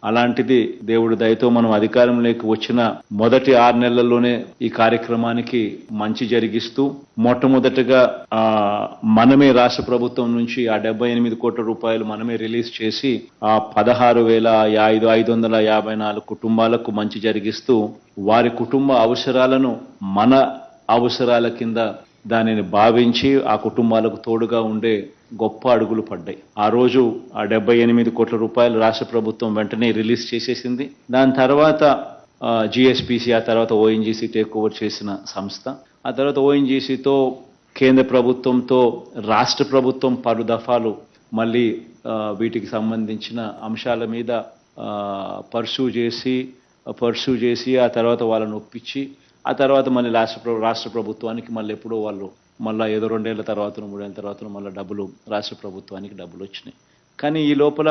అలాంటిది దేవుడి దయతో మనం అధికారంలోకి వచ్చిన మొదటి 6 నెలల్లోనే ఈ కార్యక్రమానికి మంచి జరిగిస్తూ మొట్టమొదటిగా మనమే రాష్ట్ర ప్రభుత్వం నుంచి ఆ 78 కోట్ల రూపాయలు మనమే రిలీజ్ చేసి ఆ 16,554 కుటుంబాలకు మంచి జరిగిస్తూ వారి కుటుంబ అవసరాలను మన అవసరాల కింద దానిని భావించి ఆ కుటుంబాలకు తోడుగా ఉండే గొప్ప అడుగులు పడ్డాయి. ఆ రోజు ఆ 78 కోట్ల రూపాయలు రాష్ట్ర ప్రభుత్వం వెంటనే రిలీజ్ చేసేసింది. దాని తర్వాత జిఎస్పిసి, ఆ తర్వాత ఓఎన్జీసీ టేక్ ఓవర్ చేసిన సంస్థ. ఆ తర్వాత ఓఎన్జీసీతో కేంద్ర ప్రభుత్వంతో రాష్ట్ర ప్రభుత్వం పలు దఫాలు మళ్ళీ వీటికి సంబంధించిన అంశాల మీద పర్సూ చేసి ఆ తర్వాత వాళ్ళని ఒప్పించి ఆ తర్వాత మళ్ళీ రాష్ట్ర ప్రభుత్వానికి మళ్ళీ ఎప్పుడో వాళ్ళు మళ్ళీ ఏదో 2 ఏళ్ల తర్వాత 3 ఏళ్ల తర్వాత మళ్ళీ రాష్ట్ర ప్రభుత్వానికి డబ్బులు వచ్చినాయి. కానీ ఈ లోపల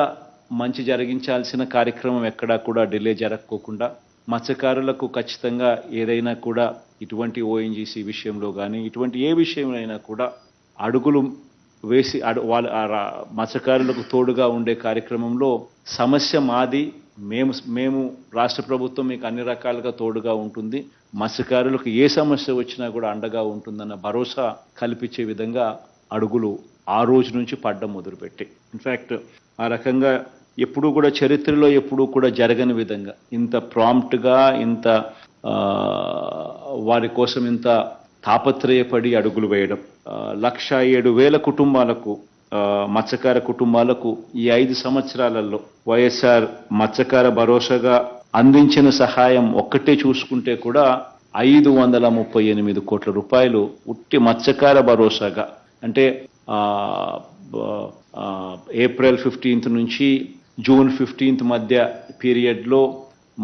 మంచి జరిగించాల్సిన కార్యక్రమం ఎక్కడా కూడా డిలే జరగకోకుండా మత్స్యకారులకు ఖచ్చితంగా ఏదైనా కూడా ఇటువంటి ఓఎన్జీసీ విషయంలో కానీ ఇటువంటి ఏ విషయంలో కూడా అడుగులు వేసి వాళ్ళ మత్స్యకారులకు తోడుగా ఉండే కార్యక్రమంలో సమస్య మాది, మేము రాష్ట్ర ప్రభుత్వం మీకు అన్ని రకాలుగా తోడుగా ఉంటుంది, మత్స్యకారులకు ఏ సమస్య వచ్చినా కూడా అండగా ఉంటుందన్న భరోసా కల్పించే విధంగా అడుగులు ఆ రోజు నుంచి పడ్డం మొదలుపెట్టి, ఇన్ఫ్యాక్ట్ ఆ రకంగా ఎప్పుడూ కూడా చరిత్రలో ఎప్పుడూ కూడా జరగని విధంగా ఇంత ప్రాంప్ట్గా ఇంత వారి కోసం ఇంత తాపత్రయపడి అడుగులు వేయడం. 107,000 కుటుంబాలకు మత్స్యకార కుటుంబాలకు ఈ 5 సంవత్సరాలలో వైఎస్ఆర్ మత్స్యకార భరోసాగా అందించిన సహాయం ఒక్కటే చూసుకుంటే కూడా 538 కోట్ల రూపాయలు ఉట్టి మత్స్యకార భరోసాగా, అంటే ఏప్రిల్ 15 నుంచి జూన్ 15 మధ్య పీరియడ్లో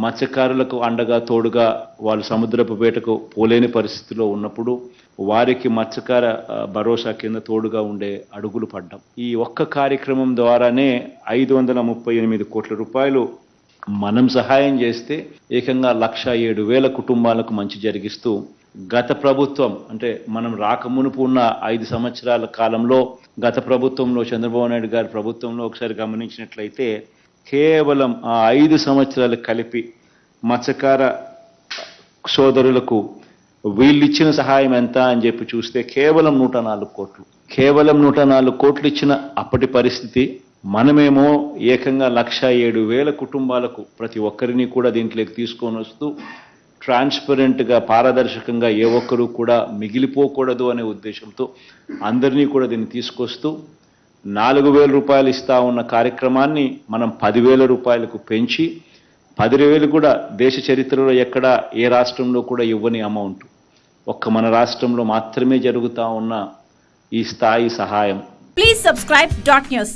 మత్స్యకారులకు అండగా తోడుగా వాళ్ళు సముద్రపు వేటకు పోలేని పరిస్థితిలో ఉన్నప్పుడు వారికి మత్స్యకార భరోసా కింద తోడుగా ఉండే అడుగులు పడ్డాం. ఈ ఒక్క కార్యక్రమం ద్వారానే 538 కోట్ల రూపాయలు మనం సహాయం చేస్తే ఏకంగా 107,000 కుటుంబాలకు మంచి జరిగిస్తూ గత ప్రభుత్వం, అంటే మనం రాకమునుపు ఉన్న 5 సంవత్సరాల కాలంలో గత ప్రభుత్వంలో చంద్రబాబు నాయుడు గారి ప్రభుత్వంలో ఒకసారి గమనించినట్లయితే కేవలం ఆ 5 సంవత్సరాలు కలిపి మత్స్యకార సోదరులకు వీళ్ళిచ్చిన సహాయం ఎంత అని చెప్పి చూస్తే కేవలం 104 కోట్లు. కేవలం 104 కోట్లు ఇచ్చిన అప్పటి పరిస్థితి, మనమేమో ఏకంగా 107,000 కుటుంబాలకు ప్రతి ఒక్కరిని కూడా దీంట్లోకి తీసుకొని వస్తూ ట్రాన్స్పరెంట్గా పారదర్శకంగా ఏ ఒక్కరూ కూడా మిగిలిపోకూడదు అనే ఉద్దేశంతో అందరినీ కూడా దీన్ని తీసుకొస్తూ 4,000 రూపాయలు ఇస్తా ఉన్న కార్యక్రమాన్ని మనం 10,000 రూపాయలకు పెంచి 10,000 కూడా దేశ చరిత్రలో ఎక్కడా ఏ రాష్ట్రంలో కూడా ఇవ్వని అమౌంట్, ఒక్క మన రాష్ట్రంలో మాత్రమే జరుగుతూ ఉన్న ఈ స్థాయి సహాయం. Please subscribe .news